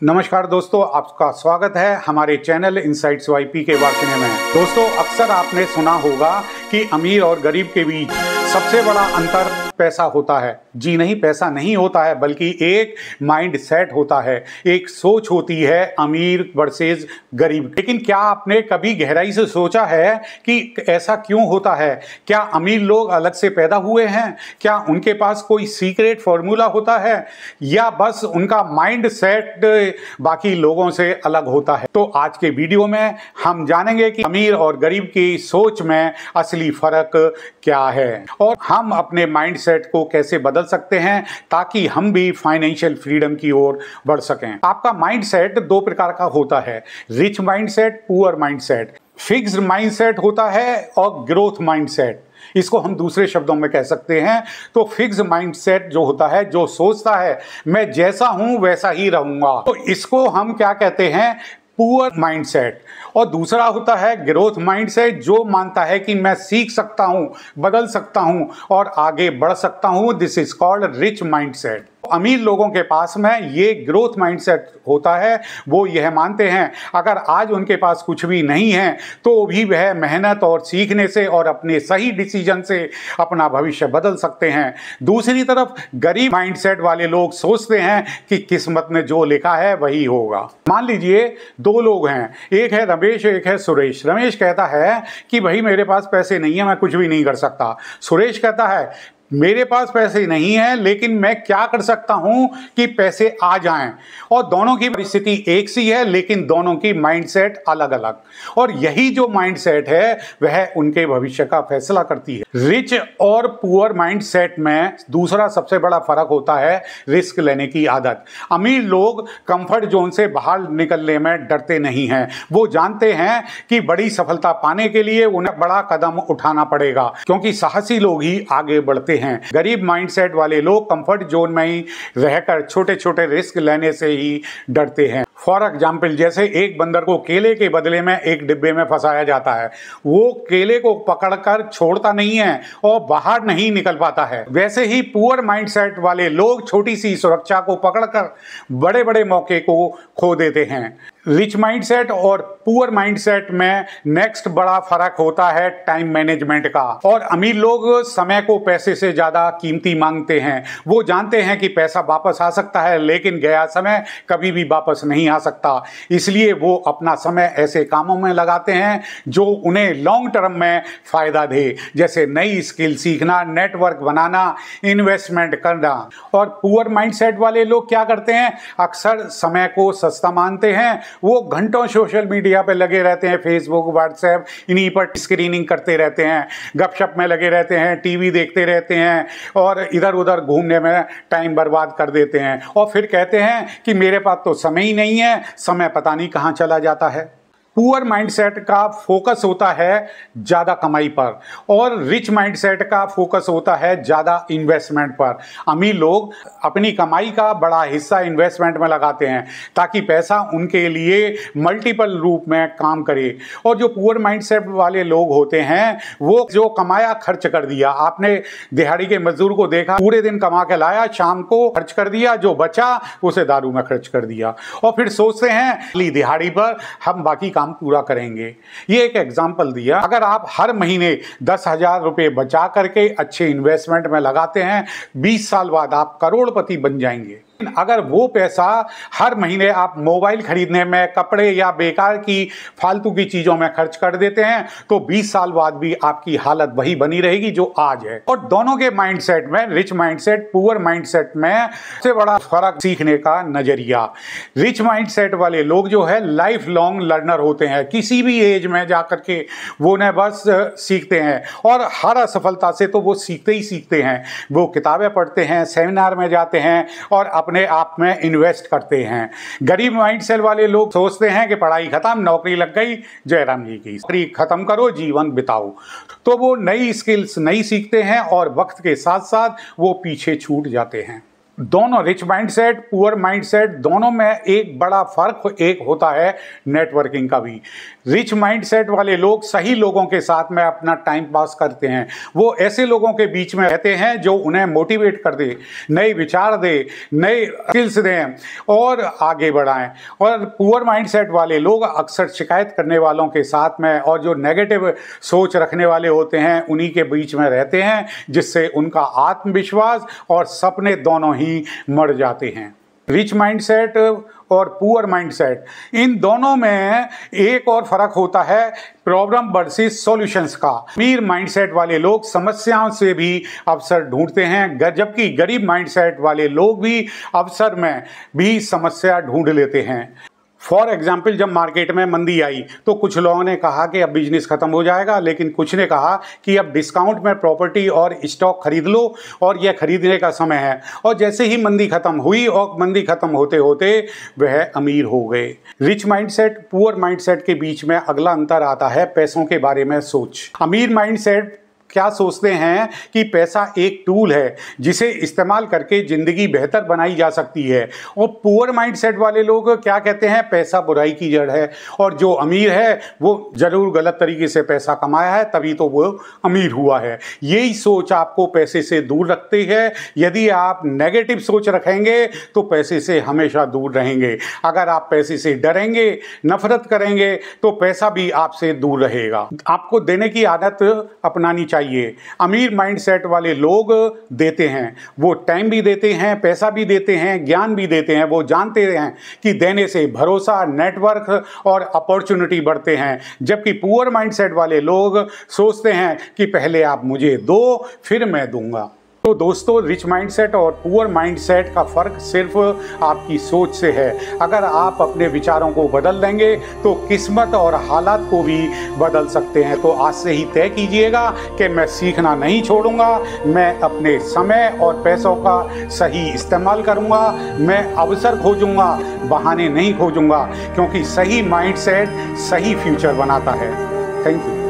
नमस्कार दोस्तों, आपका स्वागत है हमारे चैनल इनसाइट्स वाईपी के वार्षिक में। दोस्तों, अक्सर आपने सुना होगा कि अमीर और गरीब के बीच सबसे बड़ा अंतर पैसा होता है। जी नहीं, पैसा नहीं होता है, बल्कि एक माइंड सेट होता है, एक सोच होती है अमीर वर्सेस गरीब। लेकिन क्या आपने कभी गहराई से सोचा है कि ऐसा क्यों होता है? क्या अमीर लोग अलग से पैदा हुए हैं? क्या उनके पास कोई सीक्रेट फॉर्मूला होता है, या बस उनका माइंड सेट बाकी लोगों से अलग होता है? तो आज के वीडियो में हम जानेंगे कि अमीर और गरीब की सोच में असली फर्क क्या है और हम अपने माइंड सेट को कैसे बदल सकते हैं ताकि हम भी फाइनेंशियल फ्रीडम की ओर बढ़ सकें। आपका माइंड सेट दो प्रकार का होता है, rich mind set, poor mind set. Fixed mind set होता है और ग्रोथ माइंड सेट। इसको हम दूसरे शब्दों में कह सकते हैं तो फिक्स्ड माइंडसेट जो होता है, जो सोचता है मैं जैसा हूं वैसा ही रहूंगा, तो इसको हम क्या कहते हैं? Poor mindset. और दूसरा होता है ग्रोथ माइंडसेट, जो मानता है कि मैं सीख सकता हूं, बदल सकता हूं और आगे बढ़ सकता हूं। This is called rich mindset. अमीर लोगों के पास में ये ग्रोथ माइंडसेट होता है। वो यह मानते हैं अगर आज उनके पास कुछ भी नहीं है तो भी वह मेहनत और सीखने से और अपने सही डिसीजन से अपना भविष्य बदल सकते हैं। दूसरी तरफ गरीब माइंडसेट वाले लोग सोचते हैं कि किस्मत में जो लिखा है वही होगा। मान लीजिए दो लोग हैं, एक है रमेश, एक है सुरेश। रमेश कहता है कि भाई मेरे पास पैसे नहीं है, मैं कुछ भी नहीं कर सकता। सुरेश कहता है मेरे पास पैसे नहीं है, लेकिन मैं क्या कर सकता हूं कि पैसे आ जाएं। और दोनों की परिस्थिति एक सी है, लेकिन दोनों की माइंडसेट अलग अलग। और यही जो माइंडसेट है वह उनके भविष्य का फैसला करती है। रिच और पुअर माइंडसेट में दूसरा सबसे बड़ा फर्क होता है रिस्क लेने की आदत। अमीर लोग कंफर्ट जोन से बाहर निकलने में डरते नहीं हैं। वो जानते हैं कि बड़ी सफलता पाने के लिए उन्हें बड़ा कदम उठाना पड़ेगा, क्योंकि साहसी लोग ही आगे बढ़ते हैं। गरीब माइंडसेट वाले लोग कंफर्ट जोन में ही रहकर छोटे छोटे रिस्क लेने से ही डरते हैं। फॉर एग्जाम्पल, जैसे एक बंदर को केले के बदले में एक डिब्बे में फंसाया जाता है, वो केले को पकड़कर छोड़ता नहीं है और बाहर नहीं निकल पाता है। वैसे ही पुअर माइंडसेट वाले लोग छोटी सी सुरक्षा को पकड़कर बड़े बड़े मौके को खो देते हैं। रिच माइंडसेट और पुअर माइंडसेट में नेक्स्ट बड़ा फर्क होता है टाइम मैनेजमेंट का। और अमीर लोग समय को पैसे से ज्यादा कीमती मांगते हैं। वो जानते हैं कि पैसा वापस आ सकता है, लेकिन गया समय कभी भी वापस नहीं आ सकता। इसलिए वो अपना समय ऐसे कामों में लगाते हैं जो उन्हें लॉन्ग टर्म में फायदा दे, जैसे नई स्किल सीखना, नेटवर्क बनाना, इन्वेस्टमेंट करना। और पुअर माइंडसेट वाले लोग क्या करते हैं? अक्सर समय को सस्ता मानते हैं। वो घंटों सोशल मीडिया पे लगे रहते हैं, फेसबुक, व्हाट्सएप, इन्हीं पर स्क्रीनिंग करते रहते हैं, गपशप में लगे रहते हैं, टीवी देखते रहते हैं और इधर उधर घूमने में टाइम बर्बाद कर देते हैं। और फिर कहते हैं कि मेरे पास तो समय ही नहीं है, समय पता नहीं कहाँ चला जाता है। पुअर माइंडसेट का फोकस होता है ज़्यादा कमाई पर और रिच माइंडसेट का फोकस होता है ज़्यादा इन्वेस्टमेंट पर। अमीर लोग अपनी कमाई का बड़ा हिस्सा इन्वेस्टमेंट में लगाते हैं ताकि पैसा उनके लिए मल्टीपल रूप में काम करे। और जो पुअर माइंडसेट वाले लोग होते हैं वो जो कमाया खर्च कर दिया। आपने दिहाड़ी के मजदूर को देखा, पूरे दिन कमा के लाया, शाम को खर्च कर दिया, जो बचा उसे दारू में खर्च कर दिया और फिर सोचते हैं अगली दिहाड़ी पर हम बाकी काम पूरा करेंगे। ये एक एग्जांपल दिया। अगर आप हर महीने 10,000 रुपए बचा करके अच्छे इन्वेस्टमेंट में लगाते हैं, 20 साल बाद आप करोड़पति बन जाएंगे। अगर वो पैसा हर महीने आप मोबाइल खरीदने में, कपड़े या बेकार की फालतू की चीजों में खर्च कर देते हैं तो 20 साल बाद भी आपकी हालत वही बनी रहेगी जो आज है। और दोनों के माइंडसेट में, रिच माइंडसेट, पुअर माइंडसेट में सबसे बड़ा फर्क सीखने का नजरिया। रिच माइंडसेट वाले लोग जो है लाइफ लॉन्ग लर्नर होते हैं। किसी भी एज में जाकर के वो न बस सीखते हैं और हर असफलता से तो वो सीखते ही सीखते हैं। वो किताबें पढ़ते हैं, सेमिनार में जाते हैं और अपने आप में इन्वेस्ट करते हैं। गरीब माइंडसेट वाले लोग सोचते हैं कि पढ़ाई खत्म, नौकरी लग गई, जयराम जी की नौकरी खत्म करो, जीवन बिताओ। तो वो नई स्किल्स नहीं सीखते हैं और वक्त के साथ साथ वो पीछे छूट जाते हैं। दोनों रिच माइंडसेट, पुअर माइंडसेट, दोनों में एक बड़ा फर्क एक होता है नेटवर्किंग का भी। रिच माइंडसेट वाले लोग सही लोगों के साथ में अपना टाइम पास करते हैं, वो ऐसे लोगों के बीच में रहते हैं जो उन्हें मोटिवेट कर दे, नए विचार दे, नए स्किल्स दें और आगे बढ़ाएं। और पुअर माइंडसेट वाले लोग अक्सर शिकायत करने वालों के साथ में और जो नेगेटिव सोच रखने वाले होते हैं उन्हीं के बीच में रहते हैं, जिससे उनका आत्मविश्वास और सपने दोनों ही मर जाते हैं। रिच माइंडसेट और पुअर माइंडसेट, इन दोनों में एक और फर्क होता है प्रॉब्लम वर्सेस सॉल्यूशंस का। अमीर माइंडसेट वाले लोग समस्याओं से भी अवसर ढूंढते हैं, जबकि गरीब माइंडसेट वाले लोग भी अवसर में भी समस्या ढूंढ लेते हैं। फॉर एग्जाम्पल, जब मार्केट में मंदी आई तो कुछ लोगों ने कहा कि अब बिजनेस खत्म हो जाएगा, लेकिन कुछ ने कहा कि अब डिस्काउंट में प्रॉपर्टी और स्टॉक खरीद लो और यह खरीदने का समय है। और जैसे ही मंदी खत्म हुई और मंदी खत्म होते होते वह अमीर हो गए। रिच माइंडसेट, पुअर माइंडसेट के बीच में अगला अंतर आता है पैसों के बारे में सोच। अमीर माइंडसेट क्या सोचते हैं कि पैसा एक टूल है जिसे इस्तेमाल करके ज़िंदगी बेहतर बनाई जा सकती है। और पुअर माइंडसेट वाले लोग क्या कहते हैं, पैसा बुराई की जड़ है और जो अमीर है वो ज़रूर गलत तरीके से पैसा कमाया है तभी तो वो अमीर हुआ है। यही सोच आपको पैसे से दूर रखती है। यदि आप नेगेटिव सोच रखेंगे तो पैसे से हमेशा दूर रहेंगे। अगर आप पैसे से डरेंगे, नफरत करेंगे तो पैसा भी आपसे दूर रहेगा। आपको देने की आदत अपनानी चाहिए। अमीर माइंडसेट वाले लोग देते हैं, वो टाइम भी देते हैं, पैसा भी देते हैं, ज्ञान भी देते हैं। वो जानते हैं कि देने से भरोसा, नेटवर्क और अपॉर्चुनिटी बढ़ते हैं। जबकि पुअर माइंडसेट वाले लोग सोचते हैं कि पहले आप मुझे दो फिर मैं दूंगा। तो दोस्तों, रिच माइंडसेट और पुअर माइंडसेट का फर्क सिर्फ आपकी सोच से है। अगर आप अपने विचारों को बदल देंगे तो किस्मत और हालात को भी बदल सकते हैं। तो आज से ही तय कीजिएगा कि मैं सीखना नहीं छोड़ूंगा, मैं अपने समय और पैसों का सही इस्तेमाल करूंगा, मैं अवसर खोजूंगा, बहाने नहीं खोजूंगा, क्योंकि सही माइंडसेट सही फ्यूचर बनाता है। Thank you.